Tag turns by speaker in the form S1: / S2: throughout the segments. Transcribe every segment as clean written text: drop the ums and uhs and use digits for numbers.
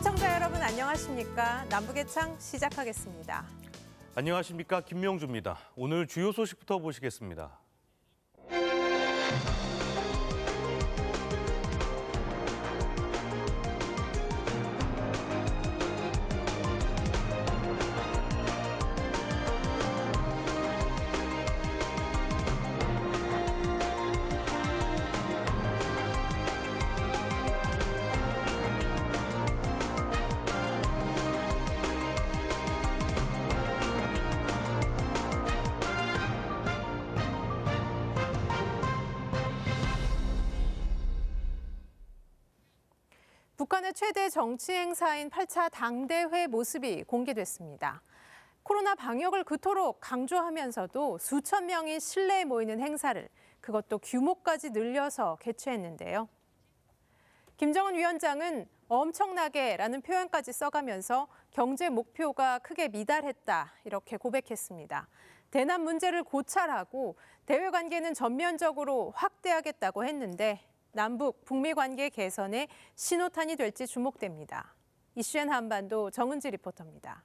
S1: 시청자 여러분 안녕하십니까? 남북의 창 시작하겠습니다.
S2: 안녕하십니까? 김명주입니다. 오늘 주요 소식부터 보시겠습니다.
S1: 북한의 최대 정치 행사인 8차 당대회 모습이 공개됐습니다. 코로나 방역을 그토록 강조하면서도 수천 명이 실내에 모이는 행사를 그것도 규모까지 늘려서 개최했는데요. 김정은 위원장은 엄청나게라는 표현까지 써가면서 경제 목표가 크게 미달했다 이렇게 고백했습니다. 대남 문제를 고찰하고 대외 관계는 전면적으로 확대하겠다고 했는데 남북, 북미 관계 개선에 신호탄이 될지 주목됩니다. 이슈엔 한반도 정은지 리포터입니다.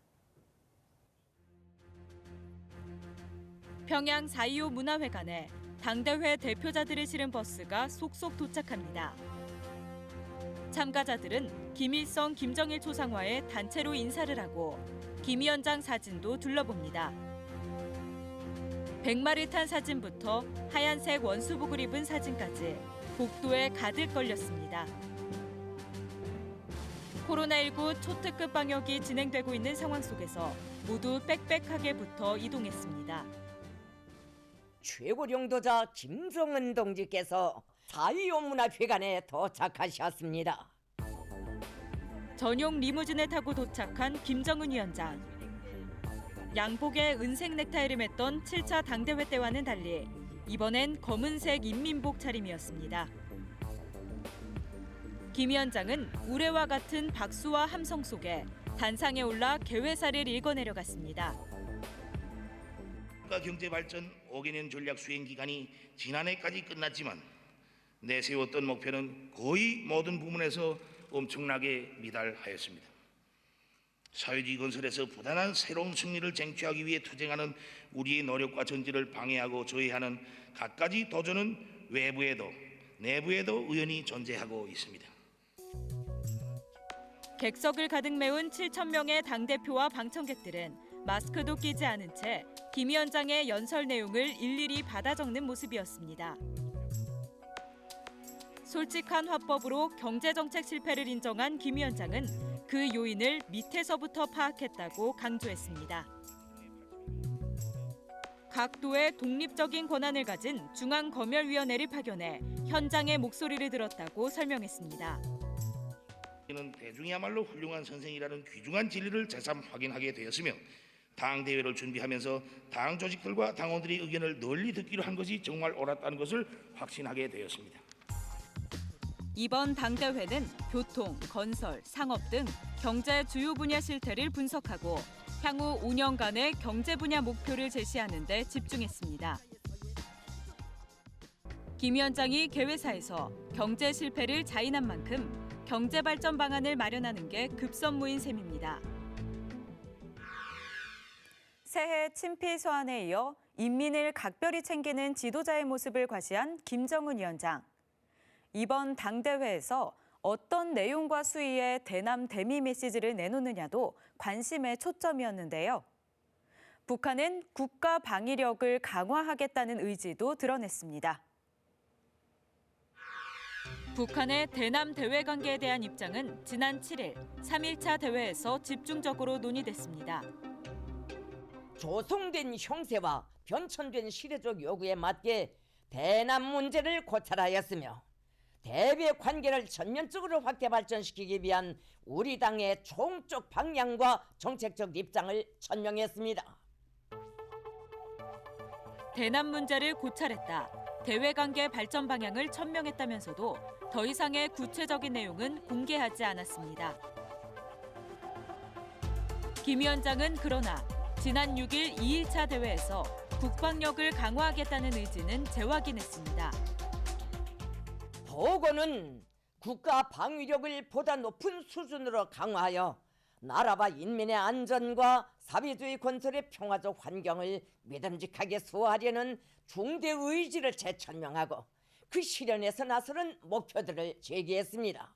S3: 평양 4.25 문화회관에 당대회 대표자들을 실은 버스가 속속 도착합니다. 참가자들은 김일성, 김정일 초상화에 단체로 인사를 하고 김 위원장 사진도 둘러봅니다. 100마리 탄 사진부터 하얀색 원수복을 입은 사진까지 복도에 가득 걸렸습니다. 코로나19 초특급 방역이 진행되고 있는 상황 속에서 모두 빽빽하게 붙어 이동했습니다.
S4: 최고領導자 김정은 동지께서 4.25 문화회관에 도착하셨습니다.
S3: 전용 리무진에 타고 도착한 김정은 위원장. 양복에 은색 넥타이를 맸던 7차 당대회 때와는 달리 이번엔 검은색 인민복 차림이었습니다. 김 위원장은 우레와 같은 박수와 함성 속에 단상에 올라 개회사를 읽어내려갔습니다.
S5: 국가 경제 발전 5개년 전략 수행 기간이 지난해까지 끝났지만 내세웠던 목표는 거의 모든 부문에서 엄청나게 미달하였습니다. 사회주의 건설에서 부단한 새로운 승리를 쟁취하기 위해 투쟁하는 우리의 노력과 전진을 방해하고 저해하는 갖가지 도전은 외부에도 내부에도 우연히 존재하고 있습니다.
S3: 객석을 가득 메운 7천 명의 당대표와 방청객들은 마스크도 끼지 않은 채 김 위원장의 연설 내용을 일일이 받아 적는 모습이었습니다. 솔직한 화법으로 경제정책 실패를 인정한 김 위원장은 그 요인을 밑에서부터 파악했다고 강조했습니다. 각 도의 독립적인 권한을 가진 중앙검열위원회를 파견해 현장의 목소리를 들었다고 설명했습니다.
S5: 저는 대중이야말로 훌륭한 선생이라는 귀중한 진리를 재삼 확인하게 되었으며 당대회를 준비하면서 당 조직들과 당원들의 의견을 널리 듣기로 한 것이 정말 옳았다는 것을 확신하게 되었습니다.
S3: 이번 당대회는 교통, 건설, 상업 등 경제 주요 분야 실태를 분석하고 향후 5년간의 경제 분야 목표를 제시하는 데 집중했습니다. 김 위원장이 개회사에서 경제 실패를 자인한 만큼 경제 발전 방안을 마련하는 게 급선무인 셈입니다.
S6: 새해 친필 서한에 이어 인민을 각별히 챙기는 지도자의 모습을 과시한 김정은 위원장. 이번 당대회에서 어떤 내용과 수위의 대남 대미 메시지를 내놓느냐도 관심의 초점이었는데요. 북한은 국가 방위력을 강화하겠다는 의지도 드러냈습니다.
S3: 북한의 대남 대외 관계에 대한 입장은 지난 7일 3.1차 대회에서 집중적으로 논의됐습니다.
S4: 조성된 형세와 변천된 시대적 요구에 맞게 대남 문제를 고찰하였으며 대외 관계를 전면적으로 확대 발전시키기 위한 우리 당의 총적 방향과 정책적 입장을 천명했습니다.
S3: 대남 문제를 고찰했다. 대외 관계 발전 방향을 천명했다면서도 더 이상의 구체적인 내용은 공개하지 않았습니다. 김 위원장은 그러나 지난 6일 2.1차 대회에서 국방력을 강화하겠다는 의지는 재확인했습니다.
S4: 보고는 국가 방위력을 보다 높은 수준으로 강화하여 나라와 인민의 안전과 사회주의 건설의 평화적 환경을 믿음직하게 수호하려는 중대 의지를 재천명하고 그 실현에서 나서는 목표들을 제기했습니다.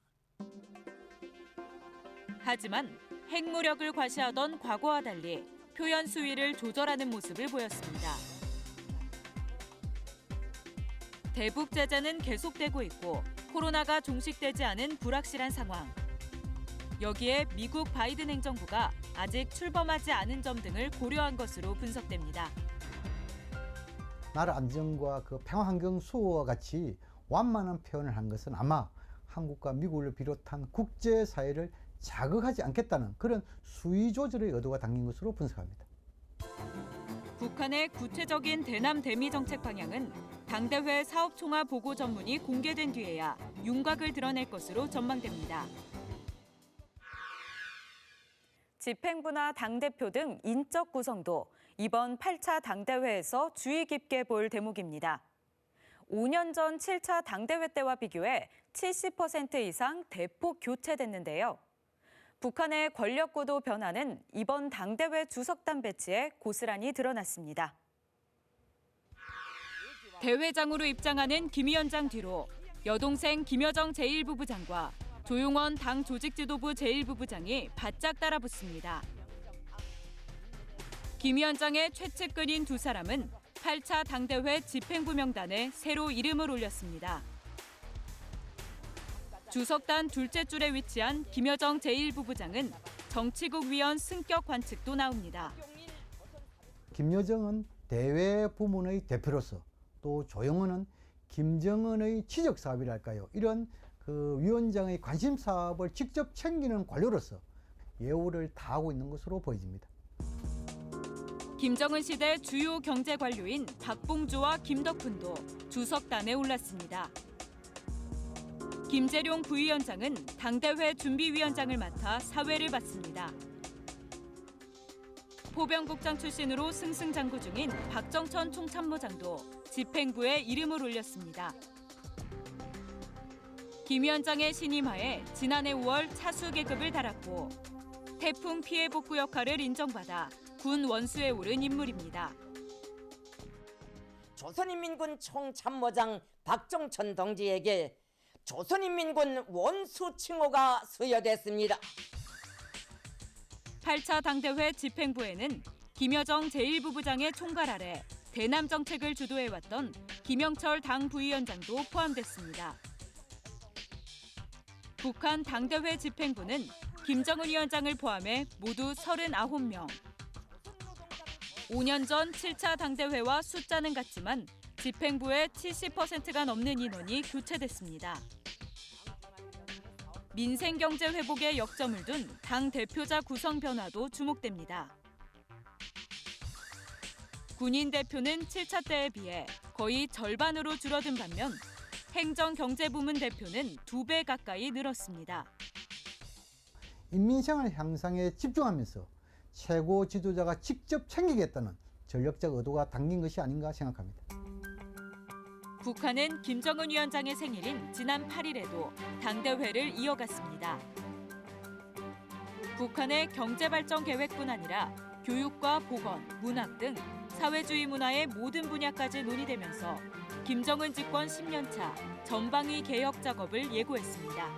S3: 하지만 핵무력을 과시하던 과거와 달리 표현 수위를 조절하는 모습을 보였습니다. 대북 제재는 계속되고 있고 코로나가 종식되지 않은 불확실한 상황. 여기에 미국 바이든 행정부가 아직 출범하지 않은 점 등을 고려한 것으로 분석됩니다.
S7: 나라 안정과 그 평화 환경 수호와 같이 완만한 표현을 한 것은 아마 한국과 미국을 비롯한 국제사회를 자극하지 않겠다는 그런 수위 조절의 의도가 담긴 것으로 분석합니다.
S3: 북한의 구체적인 대남 대미 정책 방향은 당대회 사업총화 보고 전문이 공개된 뒤에야 윤곽을 드러낼 것으로 전망됩니다.
S6: 집행부나 당대표 등 인적 구성도 이번 8차 당대회에서 주의 깊게 볼 대목입니다. 5년 전 7차 당대회 때와 비교해 70% 이상 대폭 교체됐는데요. 북한의 권력 구도 변화는 이번 당대회 주석단 배치에 고스란히 드러났습니다.
S3: 대회장으로 입장하는 김 위원장 뒤로 여동생 김여정 제1부부장과 조용원 당 조직지도부 제1부부장이 바짝 따라붙습니다. 김 위원장의 최측근인 두 사람은 8차 당대회 집행부 명단에 새로 이름을 올렸습니다. 주석단 둘째 줄에 위치한 김여정 제1부부장은 정치국 위원 승격 관측도 나옵니다.
S7: 김여정은 대외 부문의 대표로서 또 조영원은 김정은의 지적 사업이랄까요. 이런 그 위원장의 관심 사업을 직접 챙기는 관료로서 예우를 다하고 있는 것으로 보여집니다.
S3: 김정은 시대 주요 경제 관료인 박봉주와 김덕훈도 주석단에 올랐습니다. 김재룡 부위원장은 당대회 준비위원장을 맡아 사회를 맡습니다. 포병국장 출신으로 승승장구 중인 박정천 총참모장도 집행부에 이름을 올렸습니다. 김 위원장의 신임하에 지난해 5월 차수 계급을 달았고 태풍 피해 복구 역할을 인정받아 군 원수에 오른 인물입니다.
S4: 조선인민군 총참모장 박정천 동지에게 조선인민군 원수 칭호가 수여됐습니다.
S3: 8차 당대회 집행부에는 김여정 제1부부장의 총괄 아래 대남 정책을 주도해왔던 김영철 당 부위원장도 포함됐습니다. 북한 당대회 집행부는 김정은 위원장을 포함해 모두 39명. 5년 전 7차 당대회와 숫자는 같지만 집행부의 70%가 넘는 인원이 교체됐습니다. 민생경제 회복에 역점을 둔 당 대표자 구성 변화도 주목됩니다. 군인 대표는 7차 때에 비해 거의 절반으로 줄어든 반면 행정경제부문 대표는 2배 가까이 늘었습니다.
S7: 인민생활 향상에 집중하면서 최고 지도자가 직접 챙기겠다는 전략적 의도가 담긴 것이 아닌가 생각합니다.
S3: 북한은 김정은 위원장의 생일인 지난 8일에도 당대회를 이어갔습니다. 북한의 경제발전 계획뿐 아니라 교육과 보건, 문학 등 사회주의 문화의 모든 분야까지 논의되면서 김정은 집권 10년차 전방위 개혁 작업을 예고했습니다.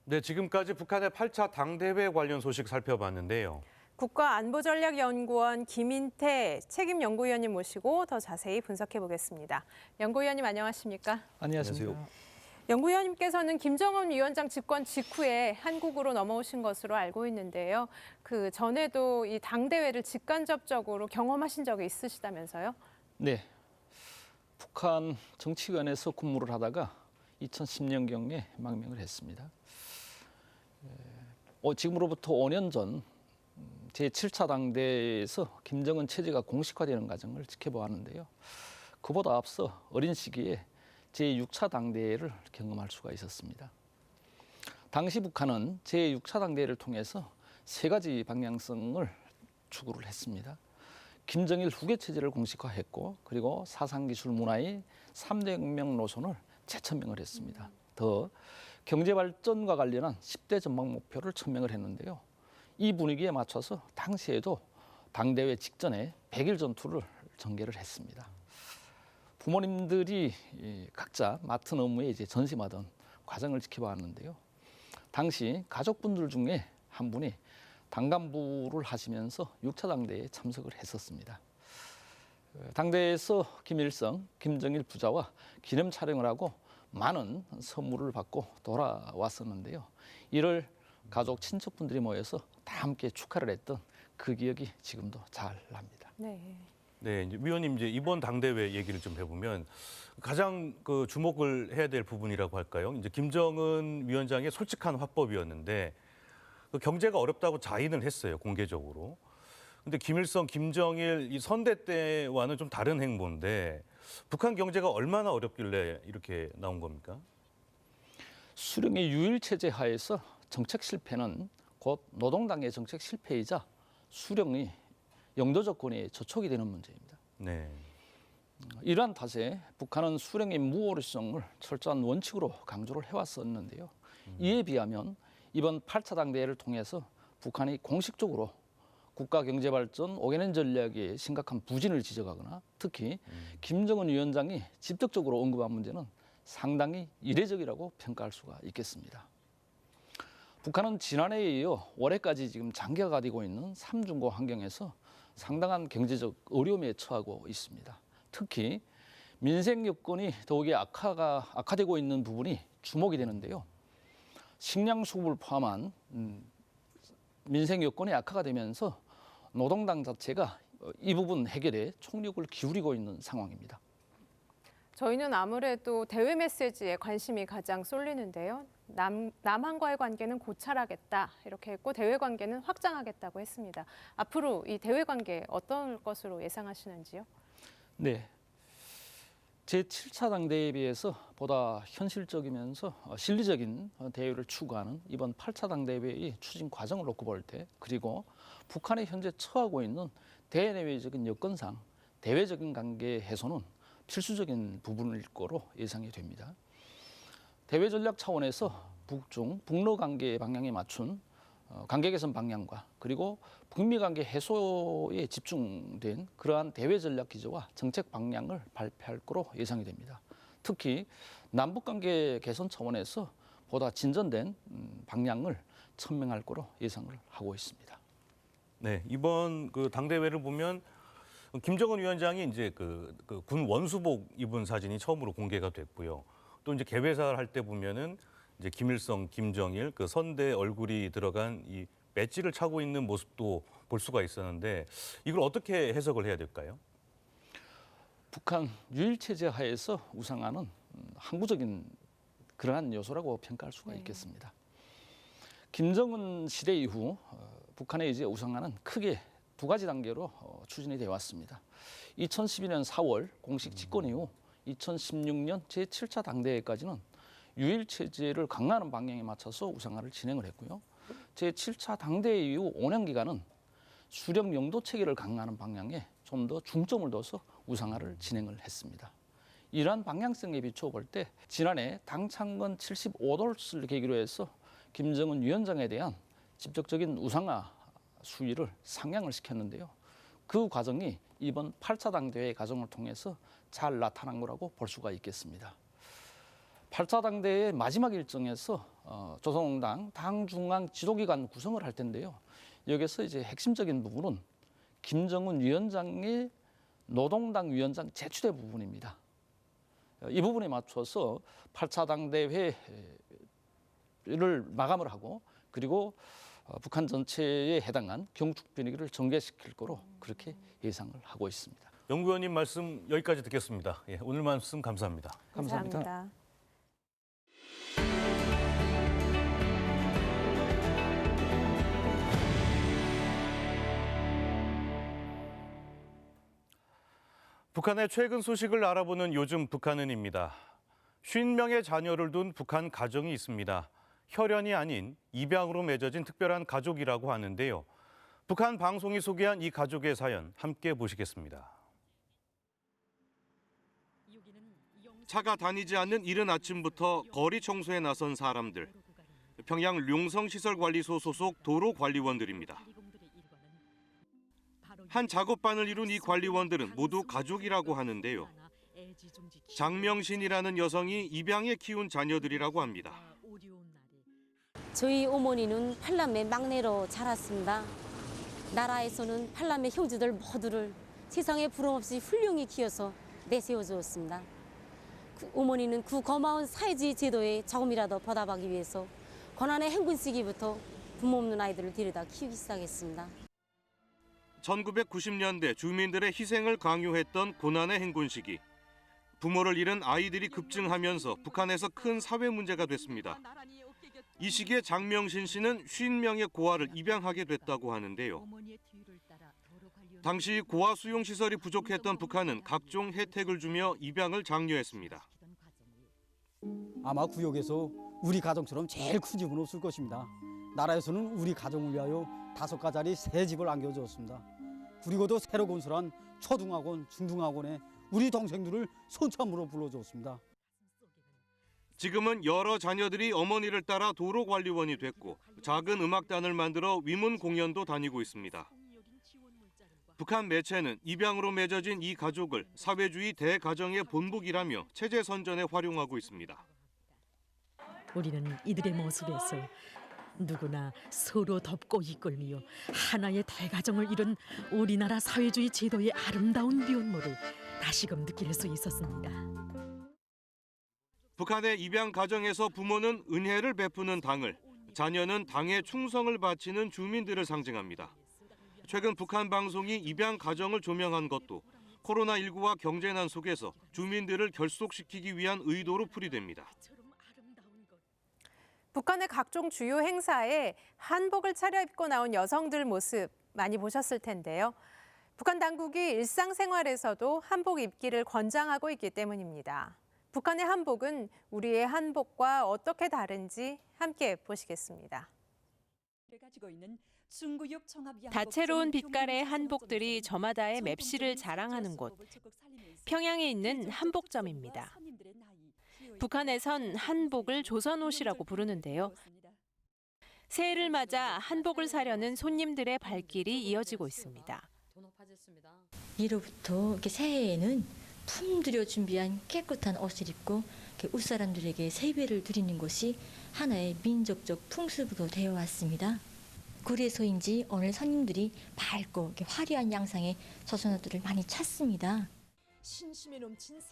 S2: 네, 지금까지 북한의 8차 당대회 관련 소식 살펴봤는데요.
S1: 국가안보전략연구원 김인태 책임연구위원님 모시고 더 자세히 분석해 보겠습니다. 연구위원님 안녕하십니까?
S8: 안녕하세요.
S1: 연구위원님께서는 김정은 위원장 집권 직후에 한국으로 넘어오신 것으로 알고 있는데요. 그 전에도 이 당대회를 직간접적으로 경험하신 적이 있으시다면서요?
S8: 네, 북한 정치관에서 근무를 하다가 2010년경에 망명을 했습니다. 지금으로부터 5년 전 제7차 당대에서 김정은 체제가 공식화되는 과정을 지켜보았는데요. 그보다 앞서 어린 시기에 제6차 당대회를 경험할 수가 있었습니다. 당시 북한은 제6차 당대회를 통해서 세 가지 방향성을 추구를 했습니다. 김정일 후계 체제를 공식화했고 그리고 사상기술 문화의 3대 혁명 노선을 재천명을 했습니다. 더 경제발전과 관련한 10대 전망 목표를 천명을 했는데요. 이 분위기에 맞춰서 당시에도 당대회 직전에 100일 전투를 전개를 했습니다. 부모님들이 각자 맡은 업무에 이제 전심하던 과정을 지켜봤는데요. 당시 가족분들 중에 한 분이 당간부를 하시면서 6차 당대에 참석을 했었습니다. 당대에서 김일성, 김정일 부자와 기념 촬영을 하고 많은 선물을 받고 돌아왔었는데요. 이를 가족 친척분들이 모여서 다 함께 축하를 했던 그 기억이 지금도 잘 납니다.
S1: 네.
S2: 네, 이제 위원님 이제 이번 당대회 얘기를 좀 해보면 가장 그 주목을 해야 될 부분이라고 할까요? 이제 김정은 위원장의 솔직한 화법이었는데 그 경제가 어렵다고 자인을 했어요, 공개적으로. 근데 김일성, 김정일 이 선대 때와는 좀 다른 행보인데 북한 경제가 얼마나 어렵길래 이렇게 나온 겁니까?
S8: 수령의 유일 체제 하에서 정책 실패는 곧 노동당의 정책 실패이자 수령이 영도적 권위에 저촉이 되는 문제입니다.
S2: 네.
S8: 이러한 탓에 북한은 수령의 무오류성을 철저한 원칙으로 강조를 해왔었는데요. 이에 비하면 이번 8차 당대회를 통해서 북한이 공식적으로 국가경제발전 5개년 전략에 심각한 부진을 지적하거나 특히 김정은 위원장이 직접적으로 언급한 문제는 상당히 이례적이라고 평가할 수가 있겠습니다. 북한은 지난해에 이어 올해까지 지금 장기화가 되고 있는 삼중고 환경에서 상당한 경제적 어려움에 처하고 있습니다. 특히 민생 여건이 더욱이 악화되고 있는 부분이 주목이 되는데요. 식량 수급을 포함한 민생 여건이 악화가 되면서 노동당 자체가 이 부분 해결에 총력을 기울이고 있는 상황입니다.
S1: 저희는 아무래도 대외 메시지에 관심이 가장 쏠리는데요. 남한과의 관계는 고찰하겠다 이렇게 했고 대외 관계는 확장하겠다고 했습니다. 앞으로 이 대외 관계 어떤 것으로 예상하시는지요?
S8: 네. 제7차 당대회에 비해서 보다 현실적이면서 실리적인 대회를 추구하는 이번 8차 당대회의 추진 과정을 놓고 볼 때 그리고 북한이 현재 처하고 있는 대내외적인 여건상 대외적인 관계 해소는 필수적인 부분일 거로 예상이 됩니다. 대외 전략 차원에서 북중, 북러 관계 방향에 맞춘 관계 개선 방향과 그리고 북미 관계 해소에 집중된 그러한 대외 전략 기조와 정책 방향을 발표할 거로 예상이 됩니다. 특히 남북 관계 개선 차원에서 보다 진전된 방향을 천명할 거로 예상을 하고 있습니다.
S2: 네, 이번 그 당대회를 보면 김정은 위원장이 이제 군 원수복 입은 사진이 처음으로 공개가 됐고요. 또 이제 개회사를 할 때 보면은 이제 김일성, 김정일 그 선대 얼굴이 들어간 이 배지를 차고 있는 모습도 볼 수가 있었는데 이걸 어떻게 해석을 해야 될까요?
S8: 북한 유일 체제 하에서 우상화는 항구적인 그러한 요소라고 평가할 수가 있겠습니다. 김정은 시대 이후 북한의 이제 우상화는 크게 두 가지 단계로 추진이 되어 왔습니다. 2012년 4월 공식 집권 이후 2016년 제7차 당대회까지는 유일 체제를 강화하는 방향에 맞춰서 우상화를 진행을 했고요. 제7차 당대회 이후 5년 기간은 수령 영도 체계를 강화하는 방향에 좀 더 중점을 둬서 우상화를 진행을 했습니다. 이러한 방향성에 비추어 볼 때 지난해 당 창건 75돌을 계기로 해서 김정은 위원장에 대한 직접적인 우상화 수위를 상향을 시켰는데요. 그 과정이 이번 8차 당대회 과정을 통해서 잘 나타난 거라고 볼 수가 있겠습니다. 8차 당대회 마지막 일정에서 조선농당 당중앙 지도기관 구성을 할 텐데요. 여기서 이제 핵심적인 부분은 김정은 위원장의 노동당 위원장 재추대 부분입니다. 이 부분에 맞춰서 8차 당대회를 마감을 하고 그리고 북한 전체에 해당한 경축 분위기를 전개시킬 거로 그렇게 예상을 하고 있습니다.
S2: 연구위원님 말씀 여기까지 듣겠습니다. 예, 오늘 말씀 감사합니다.
S8: 감사합니다.
S2: 북한의 최근 소식을 알아보는 요즘 북한은입니다. 50명의 자녀를 둔 북한 가정이 있습니다. 혈연이 아닌 입양으로 맺어진 특별한 가족이라고 하는데요. 북한 방송이 소개한 이 가족의 사연 함께 보시겠습니다.
S9: 차가 다니지 않는 이른 아침부터 거리 청소에 나선 사람들. 평양 룡성시설관리소 소속 도로관리원들입니다. 한 작업반을 이룬 이 관리원들은 모두 가족이라고 하는데요. 장명신이라는 여성이 입양해 키운 자녀들이라고 합니다.
S10: 저희 어머니는 8남매 막내로 자랐습니다. 나라에서는 8남매 형제들 모두를 세상에 부러움없이 훌륭히 키워서 내세워주었습니다. 어머니는 그 고마운 사회주의 제도에 조금이라도 보답하기 위해서 고난의 행군 시기부터 부모 없는 아이들을 데려다 키우기 시작했습니다.
S9: 1990년대 주민들의 희생을 강요했던 고난의 행군 시기. 부모를 잃은 아이들이 급증하면서 북한에서 큰 사회 문제가 됐습니다. 이 시기에 장명신 씨는 50명의 고아를 입양하게 됐다고 하는데요. 당시 고아 수용 시설이 부족했던 북한은 각종 혜택을 주며 입양을 장려했습니다.
S11: 아마 구역에서 우리 가정처럼 제일 큰 집은 없을 것입니다. 나라에서는 우리 가정을 위하여 5가짜리 새 집을 안겨주었습니다. 그리고도 새로 건설한 초등학원, 중등학원에 우리 동생들을 선참으로 불러주었습니다.
S9: 지금은 여러 자녀들이 어머니를 따라 도로관리원이 됐고 작은 음악단을 만들어 위문 공연도 다니고 있습니다. 북한 매체는 입양으로 맺어진 이 가족을 사회주의 대가정의 본보기라며 체제 선전에 활용하고 있습니다.
S12: 우리는 이들의 모습에서 누구나 서로 돕고 이끌며 하나의 대가정을 이룬 우리나라 사회주의 제도의 아름다운 면모를 다시금 느낄 수 있었습니다.
S9: 북한의 입양 가정에서 부모는 은혜를 베푸는 당을, 자녀는 당에 충성을 바치는 주민들을 상징합니다. 최근 북한 방송이 입양 가정을 조명한 것도 코로나19와 경제난 속에서 주민들을 결속시키기 위한 의도로 풀이됩니다.
S1: 북한의 각종 주요 행사에 한복을 차려입고 나온 여성들 모습 많이 보셨을 텐데요. 북한 당국이 일상생활에서도 한복 입기를 권장하고 있기 때문입니다. 북한의 한복은 우리의 한복과 어떻게 다른지 함께 보시겠습니다.
S13: 다채로운 빛깔의 한복들이 저마다의 맵시를 자랑하는 곳, 평양에 있는 한복점입니다. 북한에선 한복을 조선옷이라고 부르는데요. 새해를 맞아 한복을 사려는 손님들의 발길이 이어지고 있습니다.
S14: 1월부터 새해에는 품들여 준비한 깨끗한 옷을 입고 웃사람들에게 세배를 드리는 것이 하나의 민족적 풍습으로 되어 왔습니다. 그래서인지 오늘 손님들이 밝고 화려한 양상의 조선옷들을 많이 찾습니다.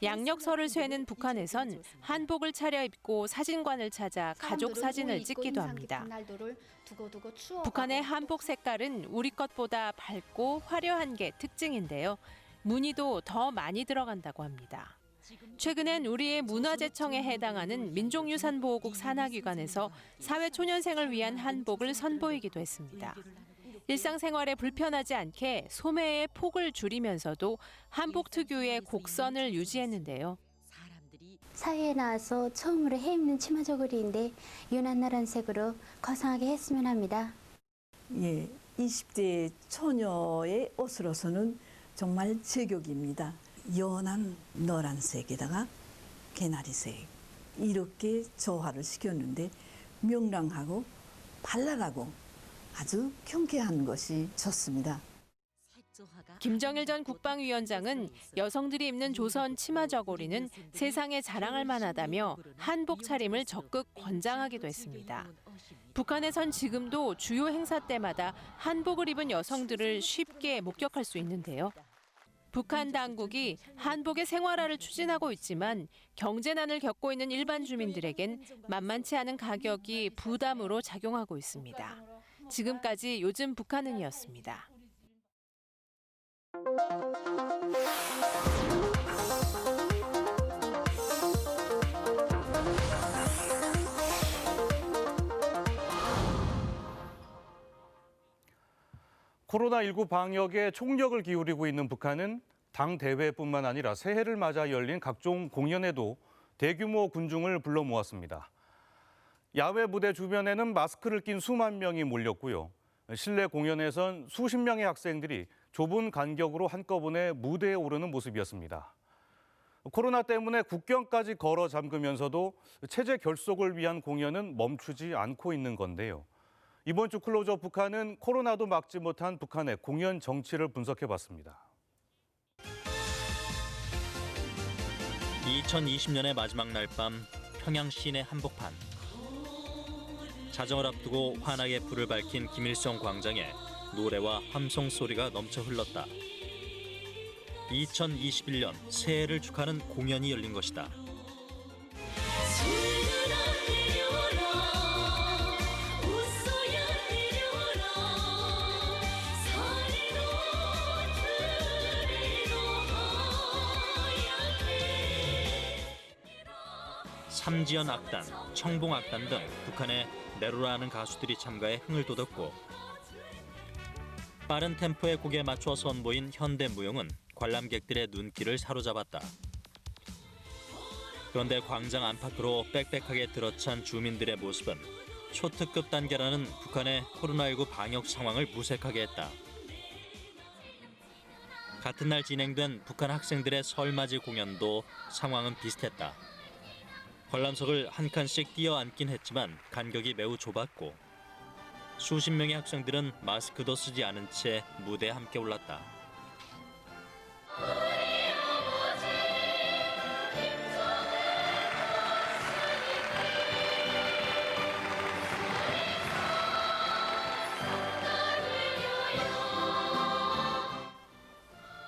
S13: 양력설을 쇠는 북한에선 한복을 차려입고 사진관을 찾아 가족 사진을 찍기도 합니다. 북한의 한복 색깔은 우리 것보다 밝고 화려한 게 특징인데요. 무늬도 더 많이 들어간다고 합니다. 최근엔 우리의 문화재청에 해당하는 민족유산보호국 산하기관에서 사회초년생을 위한 한복을 선보이기도 했습니다. 일상생활에 불편하지 않게 소매의 폭을 줄이면서도 한복 특유의 곡선을 유지했는데요.
S15: 사회에 나와서 처음으로 해 입는 치마 저고리인데 연한 노란색으로 거상하게 했으면 합니다.
S16: 예, 20대 처녀의 옷으로서는 정말 제격입니다. 연한 노란색에다가 개나리색 이렇게 조화를 시켰는데 명랑하고 발랄하고 아주 경쾌한 것이 좋습니다.
S13: 김정일 전 국방위원장은 여성들이 입는 조선 치마 저고리는 세상에 자랑할 만하다며 한복 차림을 적극 권장하기도 했습니다. 북한에선 지금도 주요 행사 때마다 한복을 입은 여성들을 쉽게 목격할 수 있는데요. 북한 당국이 한복의 생활화를 추진하고 있지만 경제난을 겪고 있는 일반 주민들에겐 만만치 않은 가격이 부담으로 작용하고 있습니다. 지금까지 요즘 북한은이었습니다.
S2: 코로나19 방역에 총력을 기울이고 있는 북한은 당 대회뿐만 아니라 새해를 맞아 열린 각종 공연에도 대규모 군중을 불러 모았습니다. 야외 무대 주변에는 마스크를 낀 수만 명이 몰렸고요. 실내 공연에선 수십 명의 학생들이 좁은 간격으로 한꺼번에 무대에 오르는 모습이었습니다. 코로나 때문에 국경까지 걸어 잠그면서도 체제 결속을 위한 공연은 멈추지 않고 있는 건데요. 이번 주 클로즈업 북한은 코로나도 막지 못한 북한의 공연 정치를 분석해봤습니다.
S17: 2020년의 마지막 날 밤 평양 시내 한복판. 자정을 앞두고 환하게 불을 밝힌 김일성 광장에 노래와 함성 소리가 넘쳐 흘렀다. 2021년 새해를 축하하는 공연이 열린 것이다. 삼지연 악단, 청봉 악단 등 북한의 내로라는 가수들이 참가해 흥을 돋웠고 빠른 템포의 곡에 맞춰 선보인 현대무용은 관람객들의 눈길을 사로잡았다. 그런데 광장 안팎으로 빽빽하게 들어찬 주민들의 모습은 초특급 단계라는 북한의 코로나19 방역 상황을 무색하게 했다. 같은 날 진행된 북한 학생들의 설맞이 공연도 상황은 비슷했다. 관람석을 한 칸씩 띄어 앉긴 했지만 간격이 매우 좁았고 수십 명의 학생들은 마스크도 쓰지 않은 채 무대에 함께 올랐다.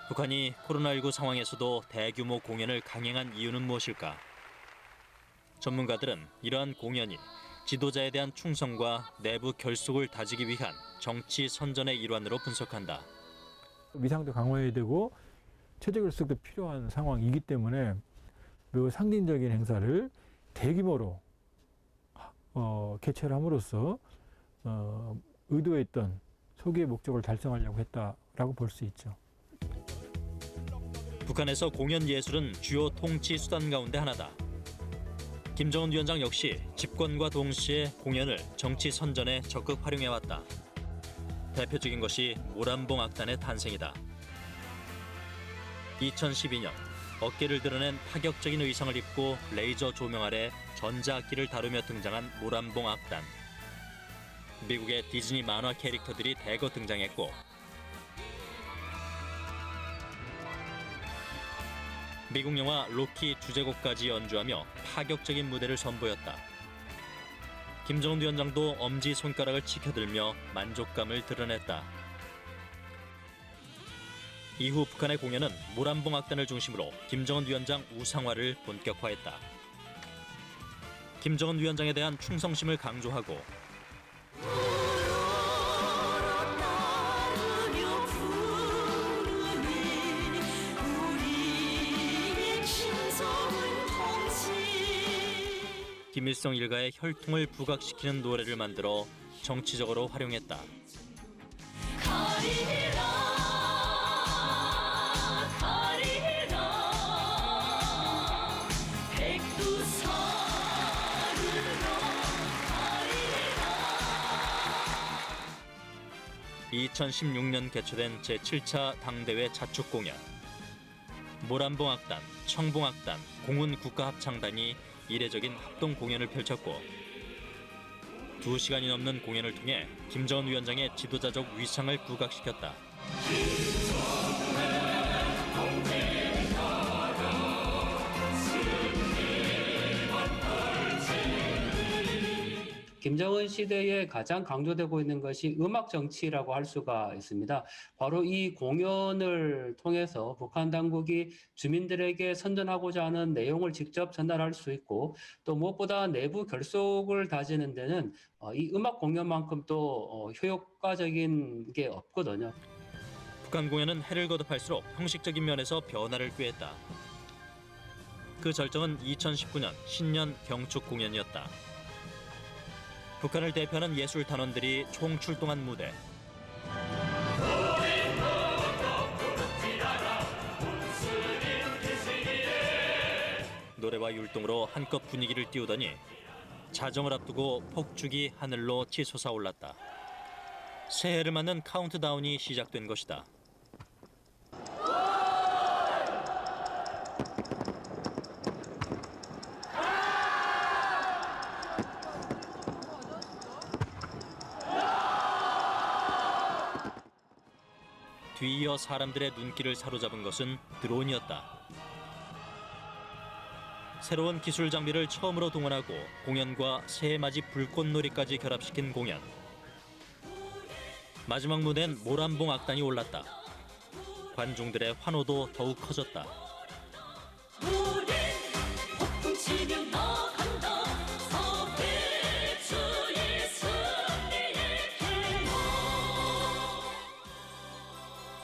S17: 북한이 코로나19 상황에서도 대규모 공연을 강행한 이유는 무엇일까? 전문가들은 이러한 공연이 지도자에 대한 충성과 내부 결속을 다지기 위한 정치 선전의 일환으로 분석한다.
S18: 위상도 강화해야 되고 체제 결속도 필요한 상황이기 때문에 매우 상징적인 행사를 대규모로 개최를 함으로써 의도했던 소기의 목적을 달성하려고 했다라고 볼 수 있죠.
S17: 북한에서 공연 예술은 주요 통치 수단 가운데 하나다. 김정은 위원장 역시 집권과 동시에 공연을 정치 선전에 적극 활용해왔다. 대표적인 것이 모란봉 악단의 탄생이다. 2012년 어깨를 드러낸 파격적인 의상을 입고 레이저 조명 아래 전자악기를 다루며 등장한 모란봉 악단. 미국의 디즈니 만화 캐릭터들이 대거 등장했고 미국 영화 로키 주제곡까지 연주하며 파격적인 무대를 선보였다. 김정은 위원장도 엄지손가락을 치켜들며 만족감을 드러냈다. 이후 북한의 공연은 모란봉 악단을 중심으로 김정은 위원장 우상화를 본격화했다. 김정은 위원장에 대한 충성심을 강조하고 김일성 일가의 혈통을 부각시키는 노래를 만들어 정치적으로 활용했다. (2016년) 개최된 제7차 당대회 자축 공연. 모란봉 악단, 청봉 악단, 공훈 국가합창단이 이례적인 합동 공연을 펼쳤고 2시간이 넘는 공연을 통해 김정은 위원장의 지도자적 위상을 부각시켰다.
S19: 김정은 시대에 가장 강조되고 있는 것이 음악 정치라고 할 수가 있습니다. 바로 이 공연을 통해서 북한 당국이 주민들에게 선전하고자 하는 내용을 직접 전달할 수 있고 또 무엇보다 내부 결속을 다지는 데는 이 음악 공연만큼 또 효과적인 게 없거든요.
S17: 북한 공연은 해를 거듭할수록 형식적인 면에서 변화를 꾀했다. 그 절정은 2019년 신년 경축 공연이었다. 북한을 대표하는 예술 단원들이 총출동한 무대. 노래와 율동으로 한껏 분위기를 띄우더니 자정을 앞두고 폭죽이 하늘로 치솟아 올랐다. 새해를 맞는 카운트다운이 시작된 것이다. 뒤이어 사람들의 눈길을 사로잡은 것은 드론이었다. 새로운 기술 장비를 처음으로 동원하고 공연과 새해맞이 불꽃놀이까지 결합시킨 공연. 마지막 무대엔 모란봉 악단이 올랐다. 관중들의 환호도 더욱 커졌다.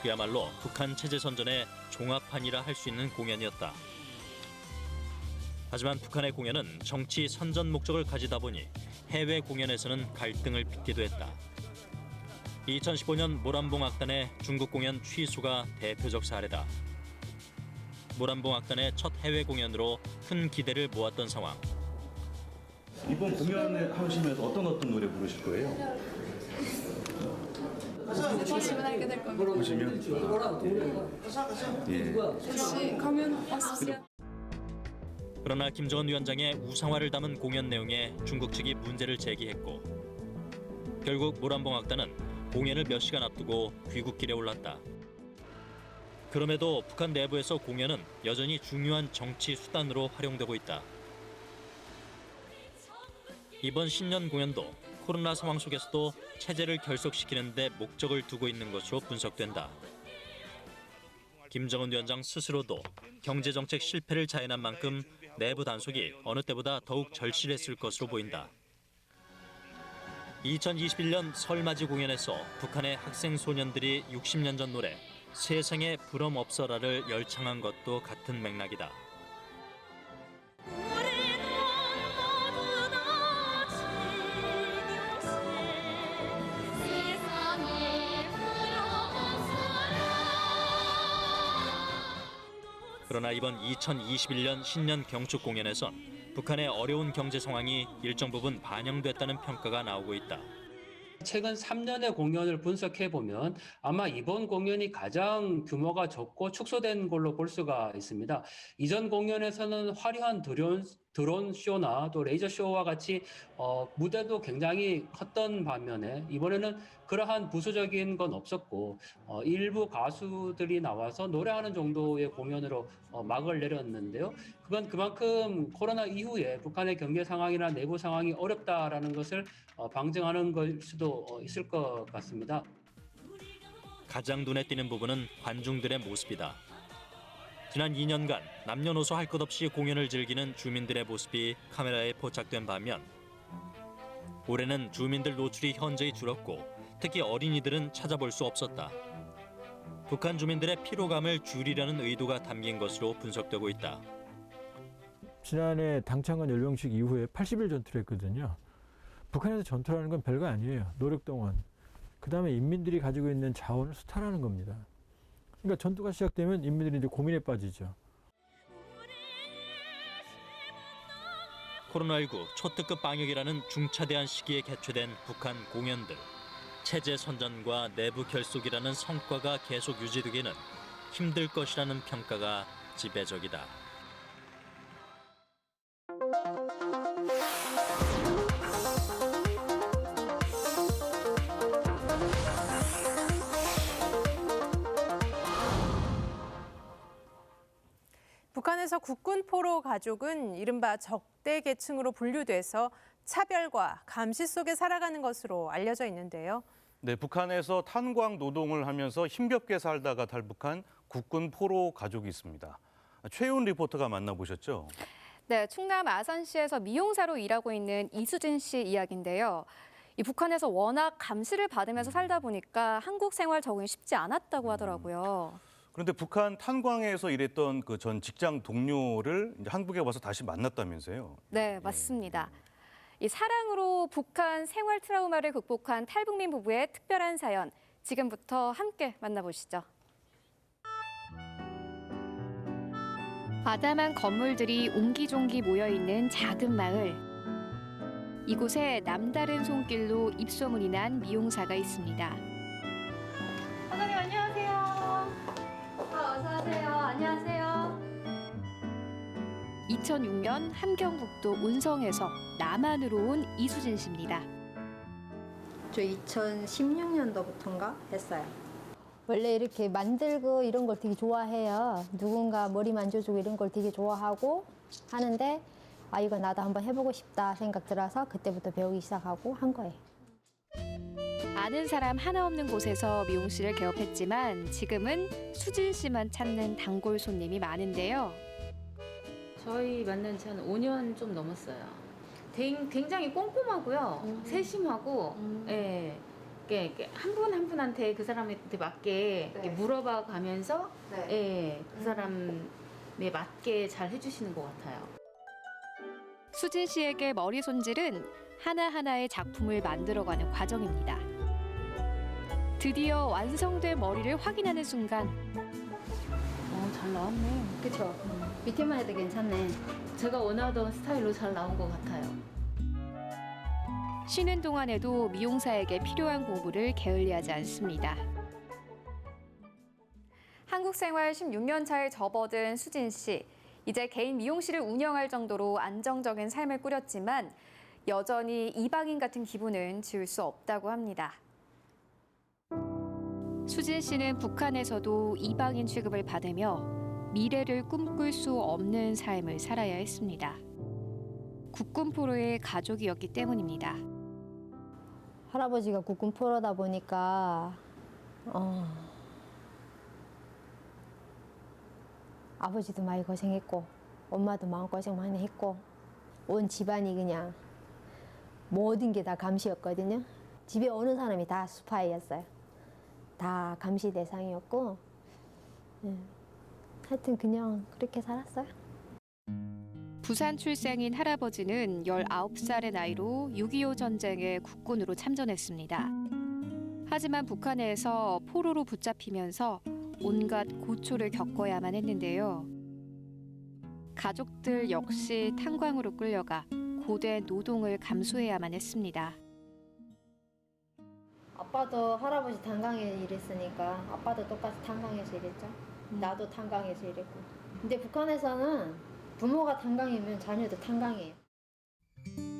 S17: 그야말로 북한 체제 선전의 종합판이라 할 수 있는 공연이었다. 하지만 북한의 공연은 정치 선전 목적을 가지다 보니 해외 공연에서는 갈등을 빚기도 했다. 2015년 모란봉 악단의 중국 공연 취소가 대표적 사례다. 모란봉 악단의 첫 해외 공연으로 큰 기대를 모았던 상황.
S20: 이번 공연을 하시면서 어떤 노래 부르실 거예요?
S21: 보시면 알게 될 겁니다.
S20: 보시면? 예.
S21: 다시 가면 왔으면.
S17: 그러나 김정은 위원장의 우상화를 담은 공연 내용에 중국 측이 문제를 제기했고 결국 모란봉 악단은 공연을 몇 시간 앞두고 귀국길에 올랐다. 그럼에도 북한 내부에서 공연은 여전히 중요한 정치 수단으로 활용되고 있다. 이번 신년 공연도 코로나 상황 속에서도 체제를 결속시키는 데 목적을 두고 있는 것으로 분석된다. 김정은 위원장 스스로도 경제정책 실패를 자인한 만큼 내부 단속이 어느 때보다 더욱 절실했을 것으로 보인다. 2021년 설맞이 공연에서 북한의 학생 소년들이 60년 전 노래 세상에 부럼 없어라를 열창한 것도 같은 맥락이다. 그러나 이번 2021년 신년 경축 공연에선 북한의 어려운 경제 상황이 일정 부분 반영됐다는 평가가 나오고 있다.
S19: 최근 3년의 공연을 분석해보면 아마 이번 공연이 가장 규모가 적고 축소된 걸로 볼 수가 있습니다. 이전 공연에서는 화려한 드론 쇼나 또 레이저 쇼와 같이 무대도 굉장히 컸던 반면에 이번에는 그러한 부수적인 건 없었고 일부 가수들이 나와서 노래하는 정도의 공연으로 막을 내렸는데요. 그건 그만큼 코로나 이후에 북한의 경제 상황이나 내부 상황이 어렵다라는 것을 방증하는 걸 수도 있을 것 같습니다.
S17: 가장 눈에 띄는 부분은 관중들의 모습이다. 지난 2년간 남녀노소 할 것 없이 공연을 즐기는 주민들의 모습이 카메라에 포착된 반면 올해는 주민들 노출이 현저히 줄었고 특히 어린이들은 찾아볼 수 없었다. 북한 주민들의 피로감을 줄이려는 의도가 담긴 것으로 분석되고 있다.
S18: 지난해 당창건 열병식 이후에 80일 전투를 했거든요. 북한에서 전투라는 건 별거 아니에요. 노력동원. 그다음에 인민들이 가지고 있는 자원을 수탈하는 겁니다. 그러니까 전투가 시작되면 인민들이 이제 고민에 빠지죠.
S17: 코로나19 초특급 방역이라는 중차대한 시기에 개최된 북한 공연들. 체제 선전과 내부 결속이라는 성과가 계속 유지되기는 힘들 것이라는 평가가 지배적이다.
S1: 북한에서 국군 포로 가족은 이른바 적대 계층으로 분류돼서 차별과 감시 속에 살아가는 것으로 알려져 있는데요.
S2: 네, 북한에서 탄광 노동을 하면서 힘겹게 살다가 탈북한 국군 포로 가족이 있습니다. 최윤 리포터가 만나보셨죠?
S22: 네, 충남 아산시에서 미용사로 일하고 있는 이수진 씨 이야기인데요. 이 북한에서 워낙 감시를 받으면서 살다 보니까 한국 생활 적응이 쉽지 않았다고 하더라고요.
S2: 그런데 북한 탄광에서 일했던 그 전 직장 동료를 이제 한국에 와서 다시 만났다면서요?
S22: 네, 맞습니다. 이 사랑으로 북한 생활 트라우마를 극복한 탈북민 부부의 특별한 사연, 지금부터 함께 만나보시죠. 아담한 건물들이 옹기종기 모여있는 작은 마을. 이곳에 남다른 손길로 입소문이 난 미용사가 있습니다.
S21: 사장님 안녕하세요.
S22: 어서 오세요. 안녕하세요. 2006년 함경북도 온성에서 남한으로 온 이수진 씨입니다.
S23: 저 2016년도부터인가 했어요.
S5: 원래 이렇게 만들고 이런 걸 되게 좋아해요. 누군가 머리 만져주고 이런 걸 되게 좋아하고 하는데 아 이거 나도 한번 해보고 싶다 생각 들어서 그때부터 배우기 시작하고 한 거예요.
S22: 아는 사람 하나 없는 곳에서 미용실을 개업했지만 지금은 수진 씨만 찾는 단골 손님이 많은데요.
S6: 저희 만난 지 한 5년 좀 넘었어요. 굉장히 꼼꼼하고요. 세심하고, 예. 이렇게 한 분 한 분한테 그 사람한테 맞게 이렇게 물어봐 가면서 예, 그 사람에 맞게 잘 해주시는 것 같아요.
S22: 수진 씨에게 머리 손질은 하나하나의 작품을 만들어가는 과정입니다. 드디어 완성된 머리를 확인하는 순간
S6: 잘 나왔네.
S5: 그쵸? 밑에만 해도 괜찮네.
S6: 제가 원하던 스타일로 잘 나온 것 같아요.
S22: 쉬는 동안에도 미용사에게 필요한 공부를 게을리하지 않습니다. 한국 생활 16년 차에 접어든 수진 씨. 이제 개인 미용실을 운영할 정도로 안정적인 삶을 꾸렸지만 여전히 이방인 같은 기분은 지울 수 없다고 합니다. 수진 씨는 북한에서도 이방인 취급을 받으며 미래를 꿈꿀 수 없는 삶을 살아야 했습니다. 국군 포로의 가족이었기 때문입니다.
S5: 할아버지가 국군 포로다 보니까 아버지도 많이 고생했고 엄마도 마음고생 많이 했고 온 집안이 그냥 모든 게 다 감시였거든요. 집에 오는 사람이 다 스파이였어요. 다 감시 대상이었고 하여튼 그냥 그렇게 살았어요.
S22: 부산 출생인 할아버지는 19살의 나이로 6.25 전쟁에 국군으로 참전했습니다. 하지만 북한에서 포로로 붙잡히면서 온갖 고초를 겪어야만 했는데요. 가족들 역시 탄광으로 끌려가 고된 노동을 감수해야만 했습니다.
S5: 아빠도 할아버지 탄광에 일했으니까 아빠도 똑같이 탄광에서 일했죠. 나도 탄광에서 일했고. 근데 북한에서는 부모가 탄광이면 자녀도 탄광이에요.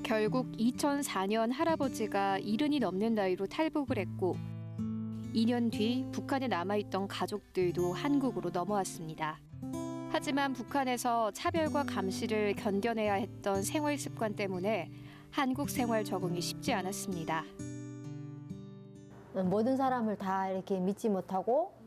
S22: 결국 2004년 할아버지가 70이 넘는 나이로 탈북을 했고 2년 뒤 북한에 남아있던 가족들도 한국으로 넘어왔습니다. 하지만 북한에서 차별과 감시를 견뎌내야 했던 생활 습관 때문에 한국 생활 적응이 쉽지 않았습니다.
S5: 모든 사람을 다 이렇게 믿지 못하고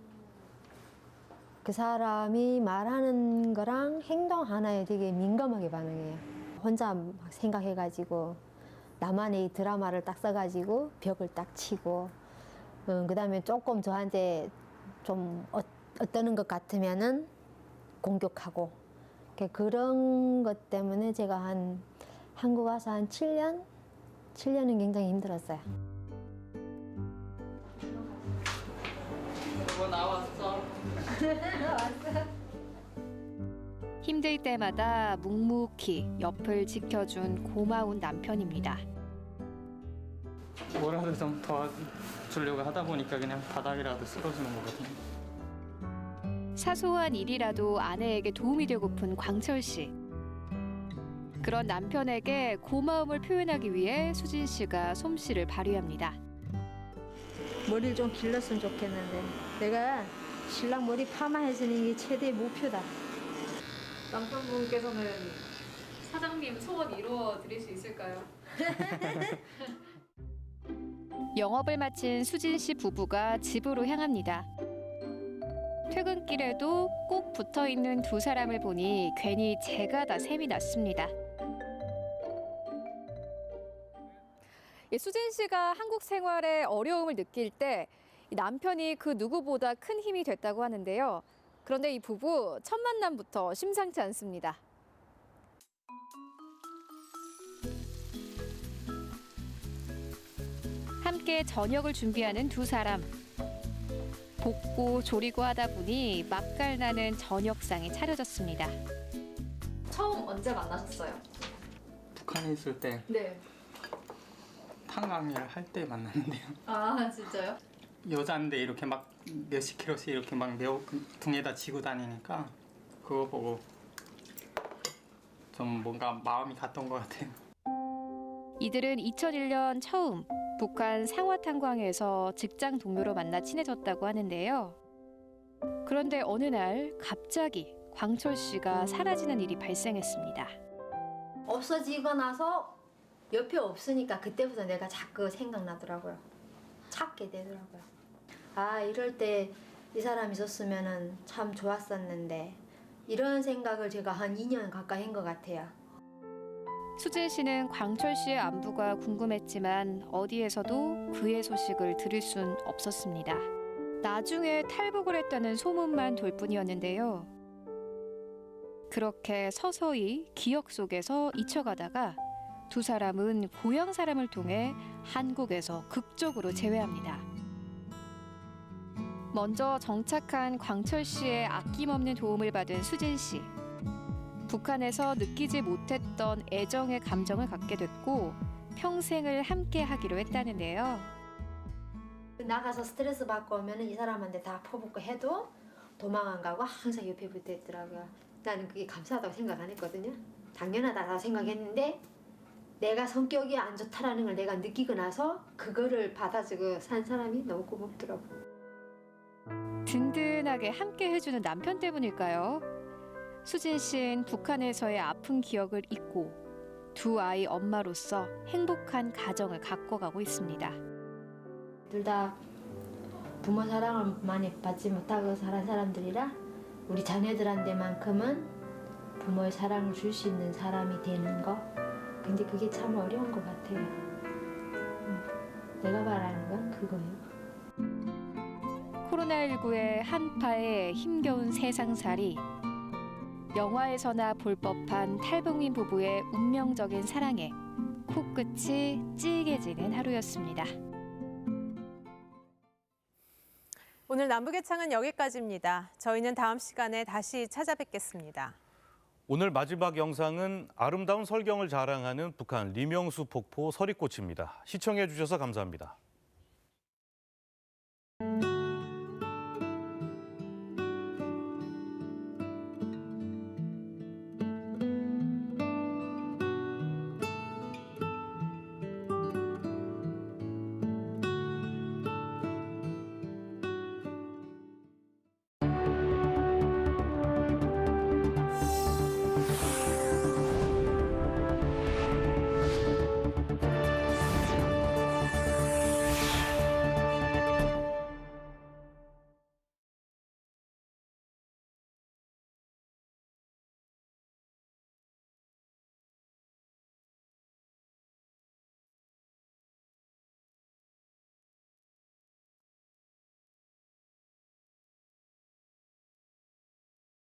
S5: 그 사람이 말하는 거랑 행동 하나에 되게 민감하게 반응해요. 혼자 막 생각해가지고 나만의 드라마를 딱 써가지고 벽을 딱 치고 그다음에 조금 저한테 좀 어떠는 것 같으면은 공격하고 그런 것 때문에 제가 한국 와서 한 7년은 굉장히 힘들었어요.
S6: 나왔어.
S22: 힘들 때마다 묵묵히 옆을 지켜준 고마운 남편입니다.
S23: 뭐라도 좀 도와주려고 하다 보니까 그냥 바닥이라도 쓸어주는 거거든요.
S22: 사소한 일이라도 아내에게 도움이 되고픈 광철 씨. 그런 남편에게 고마움을 표현하기 위해 수진 씨가 솜씨를 발휘합니다.
S5: 머리를 좀 길렀으면 좋겠는데 내가 신랑 머리 파마해주는 게 최대의 목표다.
S22: 남편분께서는 사장님 소원 이루어 드릴 수 있을까요? 영업을 마친 수진 씨 부부가 집으로 향합니다. 퇴근길에도 꼭 붙어 있는 두 사람을 보니 괜히 제가 다 셈이 났습니다. 수진 씨가 한국 생활에 어려움을 느낄 때 남편이 그 누구보다 큰 힘이 됐다고 하는데요. 그런데 이 부부 첫 만남부터 심상치 않습니다. 함께 저녁을 준비하는 두 사람. 볶고 조리고 하다 보니 맛깔나는 저녁상이 차려졌습니다. 처음 언제 만나셨어요?
S23: 북한에 있을 때
S22: 네.
S23: 탄광일 할 때 만났는데요.
S22: 아, 진짜요?
S23: 여자인데 이렇게 막 몇십 킬로씩 이렇게 막 등에다 지고 다니니까 그거 보고 좀 뭔가 마음이 갔던 것 같아요.
S22: 이들은 2001년 처음 북한 상화탄광에서 직장 동료로 만나 친해졌다고 하는데요. 그런데 어느 날 갑자기 광철 씨가 사라지는 일이 발생했습니다.
S5: 없어지고 나서 옆에 없으니까 그때부터 내가 자꾸 생각나더라고요. 찾게 되더라고요. 아, 이럴 때 이 사람이 있었으면 참 좋았었는데 이런 생각을 제가 한 2년 가까이 한 것 같아요.
S22: 수진 씨는 광철 씨의 안부가 궁금했지만 어디에서도 그의 소식을 들을 순 없었습니다. 나중에 탈북을 했다는 소문만 돌 뿐이었는데요. 그렇게 서서히 기억 속에서 잊혀가다가 두 사람은 고향 사람을 통해 한국에서 극적으로 재회합니다. 먼저 정착한 광철 씨의 아낌없는 도움을 받은 수진 씨. 북한에서 느끼지 못했던 애정의 감정을 갖게 됐고 평생을 함께 하기로 했다는데요.
S5: 나가서 스트레스 받고 오면 이 사람한테 다 퍼붓고 해도 도망 안 가고 항상 옆에 붙어 있더라고요. 나는 그게 감사하다고 생각 안 했거든요. 당연하다고 생각했는데 내가 성격이 안 좋다라는 걸 내가 느끼고 나서 그거를 받아주고 산 사람이 너무 고맙더라고요.
S22: 든든하게 함께 해주는 남편 때문일까요? 수진 씨는 북한에서의 아픈 기억을 잊고 두 아이 엄마로서 행복한 가정을 가꿔가고 있습니다.
S5: 둘 다 부모 사랑을 많이 받지 못하고 자란 사람들이라 우리 자녀들한테만큼은 부모의 사랑을 줄 수 있는 사람이 되는 거. 근데 그게 참 어려운 것 같아요. 내가 바라는 건 그거예요.
S22: 코로나19의 한파에 힘겨운 세상살이, 영화에서나 볼 법한 탈북민 부부의 운명적인 사랑에 코끝이 찌개지는 하루였습니다.
S1: 오늘 남북의 창은 여기까지입니다. 저희는 다음 시간에 다시 찾아뵙겠습니다.
S2: 오늘 마지막 영상은 아름다운 설경을 자랑하는 북한 리명수 폭포 서리꽃입니다. 시청해 주셔서 감사합니다.